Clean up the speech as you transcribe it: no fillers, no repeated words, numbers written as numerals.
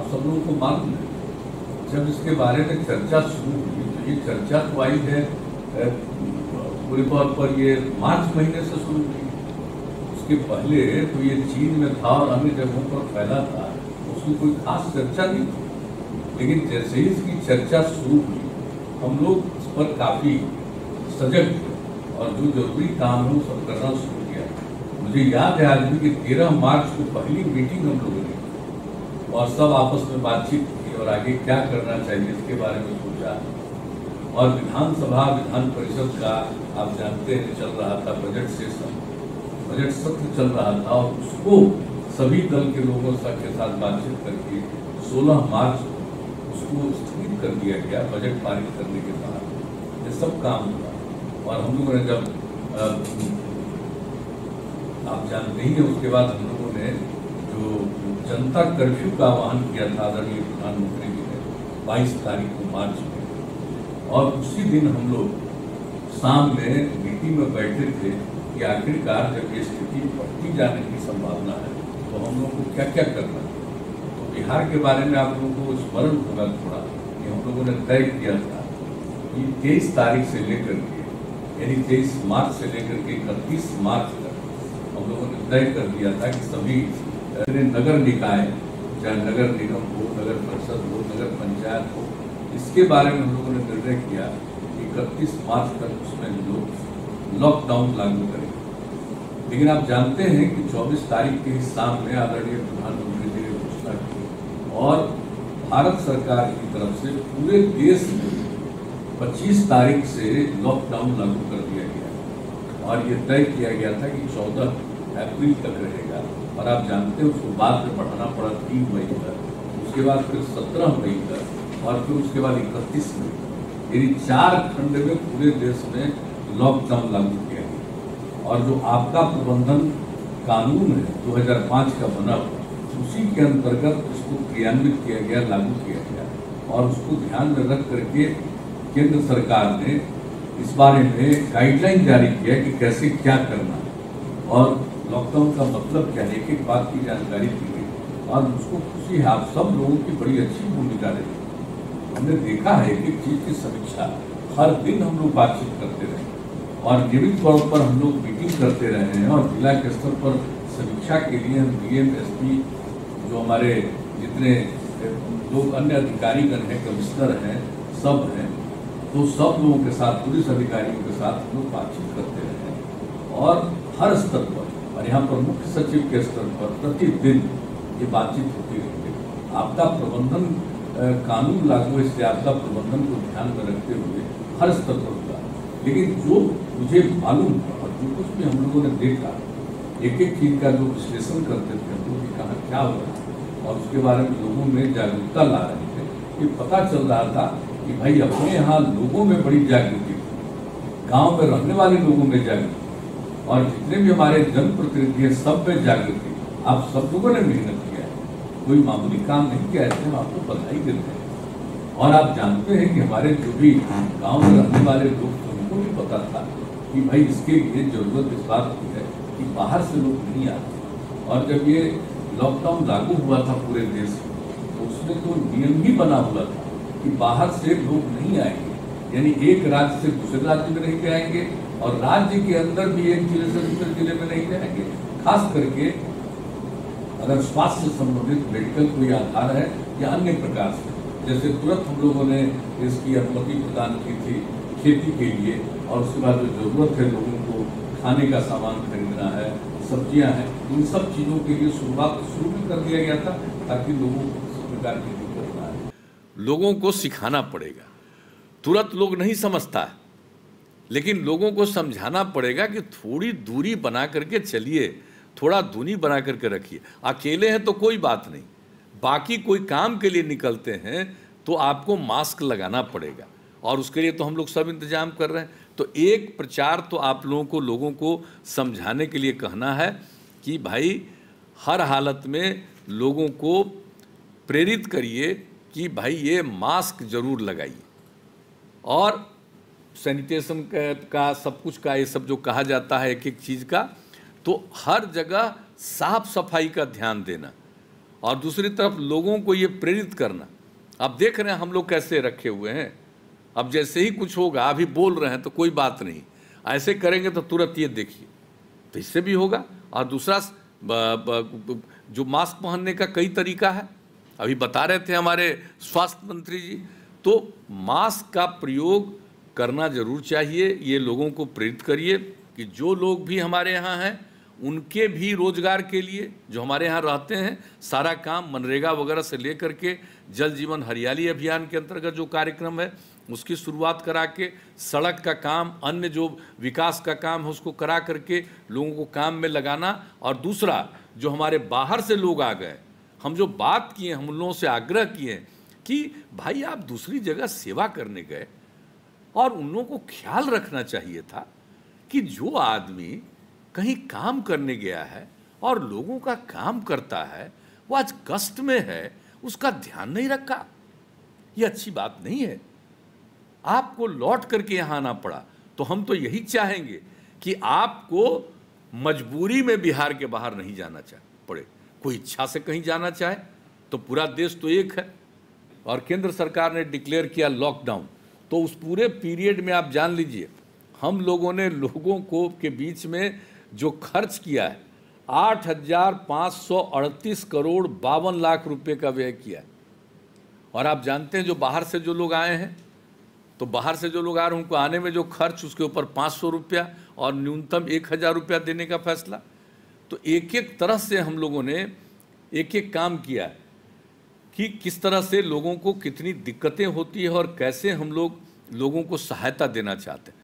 आप सब लोगों को मालूम है, जब इसके बारे में चर्चा शुरू हुई तो ये चर्चा तो आई है पूरे तौर पर ये मार्च महीने से शुरू हुई। उसके पहले तो ये चीन में था और अन्य जगहों पर फैला था, उसकी कोई खास चर्चा नहीं थी। लेकिन जैसे ही इसकी चर्चा शुरू हुई हम लोग इस पर काफ़ी सजग थे और जो जरूरी काम है वो सब करना शुरू किया। मुझे याद है आज भी कि 13 मार्च को पहली मीटिंग हम लोगों ने और सब आपस में बातचीत की और आगे क्या करना चाहिए इसके बारे में सोचा। और विधानसभा विधान परिषद का आप जानते हैं चल रहा था बजट सेशन, बजट सत्र चल रहा था और उसको सभी दल के लोगों के साथ बातचीत करके 16 मार्च उसको स्थगित कर दिया गया बजट पारित करने के बाद। ये सब काम हुआ और हम लोगों ने जब आप जानते ही हैं उसके बाद हम लोगों ने जो जनता कर्फ्यू का आह्वान किया था आदरणीय प्रधानमंत्री जी ने 22 तारीख को मार्च में, और उसी दिन हम लोग शाम में मीटिंग में बैठे थे कि आखिरकार जब ये स्थिति बढ़ती जाने की संभावना है तो हम लोग को क्या क्या करना है। तो बिहार के बारे में आप लोगों को स्मरण होगा थोड़ा कि हम लोगों ने तय किया था कि 23 तारीख से लेकर के यानी 23 मार्च से लेकर के 31 मार्च तक हम लोगों ने तय कर दिया था कि सभी नगर निकाय, चाहे नगर निगम हो, नगर परिषद हो, नगर पंचायत हो, इसके बारे में हम लोगों ने निर्णय किया कि 31 मार्च तक उसमें लोग लॉकडाउन लागू करेंगे। लेकिन आप जानते हैं कि 24 तारीख के शाम में आदरणीय प्रधानमंत्री जी ने घोषणा की और भारत सरकार की तरफ से पूरे देश में 25 तारीख से लॉकडाउन लागू कर दिया गया और ये तय किया गया था कि 14 अप्रैल तक रहेगा। और आप जानते हैं उसको बाद में बढ़ाना पड़ा 3 मई तक, उसके बाद फिर 17 मई तक और फिर उसके बाद 31 मई, यानी 4 खंड में पूरे देश में लॉकडाउन लागू किया गया। और जो आपदा प्रबंधन कानून है 2005 का बना हुआ, उसी के अंतर्गत उसको क्रियान्वित किया गया, लागू किया गया और उसको ध्यान में रख करके केंद्र सरकार ने इस बारे में गाइडलाइन जारी किया कि कैसे क्या करना है और लॉकडाउन का मतलब क्या है, एक एक बात की जानकारी दी गई। और उसको खुशी है आप सब लोगों की बड़ी अच्छी भूमिका रही। हमने देखा है एक एक चीज़ की समीक्षा हर दिन हम लोग बातचीत करते रहे और नियमित तौर पर हम लोग मीटिंग करते रहे हैं और जिला के स्तर पर समीक्षा के लिए हम डीएम, एसपी, जो हमारे जितने लोग अन्य अधिकारीगण हैं, कमिश्नर हैं, सब हैं, तो सब लोगों के साथ, पुलिस अधिकारियों के साथ हम लोग बातचीत करते रहे और हर स्तर पर और यहाँ पर मुख्य सचिव के स्तर पर प्रतिदिन ये बातचीत होती रहती है। आपदा प्रबंधन कानून लागू है, इसलिए आपदा प्रबंधन को ध्यान में रखते हुए हर स्तर पर हुआ। लेकिन जो मुझे मालूम था और जो कुछ भी हम लोगों ने देखा, एक एक चीज़ का जो विश्लेषण करते थे हम लोग कि कहाँ क्या हो रहा है और उसके बारे में लोगों में जागरूकता ला रहे थे। ये पता चल रहा था कि भाई अपने यहाँ लोगों में बड़ी जागृति थी, गाँव में रहने वाले लोगों में जागृति और जितने भी हमारे जनप्रतिनिधि हैं सब में जागृति। आप सब लोगों ने मेहनत किया है, कोई मामूली काम नहीं किया है, हम आपको बधाई देते हैं। और आप जानते हैं कि हमारे जो भी गांव में रहने वाले लोग थे उनको भी पता था कि भाई इसके लिए जरूरत इस बात की है कि बाहर से लोग नहीं आते। और जब ये लॉकडाउन लागू हुआ था पूरे देश में तो उसमें तो नियम ही बना हुआ था कि बाहर से लोग नहीं आएंगे, यानी एक राज्य से दूसरे राज्य में नहीं जाएंगे और राज्य के अंदर भी एक जिले से दूसरे जिले में नहीं जाएंगे। खास करके अगर स्वास्थ्य से संबंधित मेडिकल कोई आधार है या अन्य प्रकार से, जैसे तुरंत हम लोगों ने इसकी अनुमति प्रदान की थी खेती के लिए और उसके बाद जो जरूरत है लोगों को खाने का सामान खरीदना है, सब्जियां हैं, इन सब चीज़ों के लिए शुरुआत शुरू भी कर दिया गया था ताकि लोगों को किसी प्रकार की दिक्कत ना आए। लोगों को सिखाना पड़ेगा, तुरंत लोग नहीं समझता है, लेकिन लोगों को समझाना पड़ेगा कि थोड़ी दूरी बना करके चलिए, थोड़ा दूरी बना करके रखिए। अकेले हैं तो कोई बात नहीं, बाकी कोई काम के लिए निकलते हैं तो आपको मास्क लगाना पड़ेगा और उसके लिए तो हम लोग सब इंतजाम कर रहे हैं। तो एक प्रचार तो आप लोगों को लोगों को समझाने के लिए कहना है कि भाई हर हालत में लोगों को प्रेरित करिए कि भाई ये मास्क जरूर लगाइए और सैनिटेशन का सब कुछ का ये सब जो कहा जाता है एक एक चीज़ का, तो हर जगह साफ सफाई का ध्यान देना और दूसरी तरफ लोगों को ये प्रेरित करना। आप देख रहे हैं हम लोग कैसे रखे हुए हैं, अब जैसे ही कुछ होगा अभी बोल रहे हैं तो कोई बात नहीं, ऐसे करेंगे तो तुरंत ये देखिए, तो इससे भी होगा। और दूसरा जो मास्क पहनने का कई तरीका है, अभी बता रहे थे हमारे स्वास्थ्य मंत्री जी, तो मास्क का प्रयोग करना जरूर चाहिए। ये लोगों को प्रेरित करिए कि जो लोग भी हमारे यहाँ हैं उनके भी रोजगार के लिए, जो हमारे यहाँ रहते हैं, सारा काम मनरेगा वगैरह से लेकर के जल जीवन हरियाली अभियान के अंतर्गत जो कार्यक्रम है उसकी शुरुआत करा के, सड़क का काम, अन्य जो विकास का काम है उसको करा करके लोगों को काम में लगाना। और दूसरा, जो हमारे बाहर से लोग आ गए, हम जो बात किए, हम उन लोगों से आग्रह किए कि भाई आप दूसरी जगह सेवा करने गए, और उन लोगों को ख्याल रखना चाहिए था कि जो आदमी कहीं काम करने गया है और लोगों का काम करता है, वो आज कष्ट में है, उसका ध्यान नहीं रखा। ये अच्छी बात नहीं है। आपको लौट करके यहाँ आना पड़ा, तो हम तो यही चाहेंगे कि आपको मजबूरी में बिहार के बाहर नहीं जाना पड़े। कोई इच्छा से कहीं जाना चाहे तो पूरा देश तो एक है, और केंद्र सरकार ने डिक्लेयर किया लॉकडाउन, तो उस पूरे पीरियड में आप जान लीजिए हम लोगों ने लोगों को के बीच में जो खर्च किया है 8,538 करोड़ 52 लाख रुपए का व्यय किया है। और आप जानते हैं जो बाहर से जो लोग आए हैं, तो बाहर से जो लोग आ रहे हैं उनको आने में जो खर्च, उसके ऊपर 500 रुपया और न्यूनतम 1,000 रुपया देने का फैसला। तो एक एक तरह से हम लोगों ने एक एक काम किया है कि किस तरह से लोगों को कितनी दिक्कतें होती है और कैसे हम लोग लोगों को सहायता देना चाहते हैं।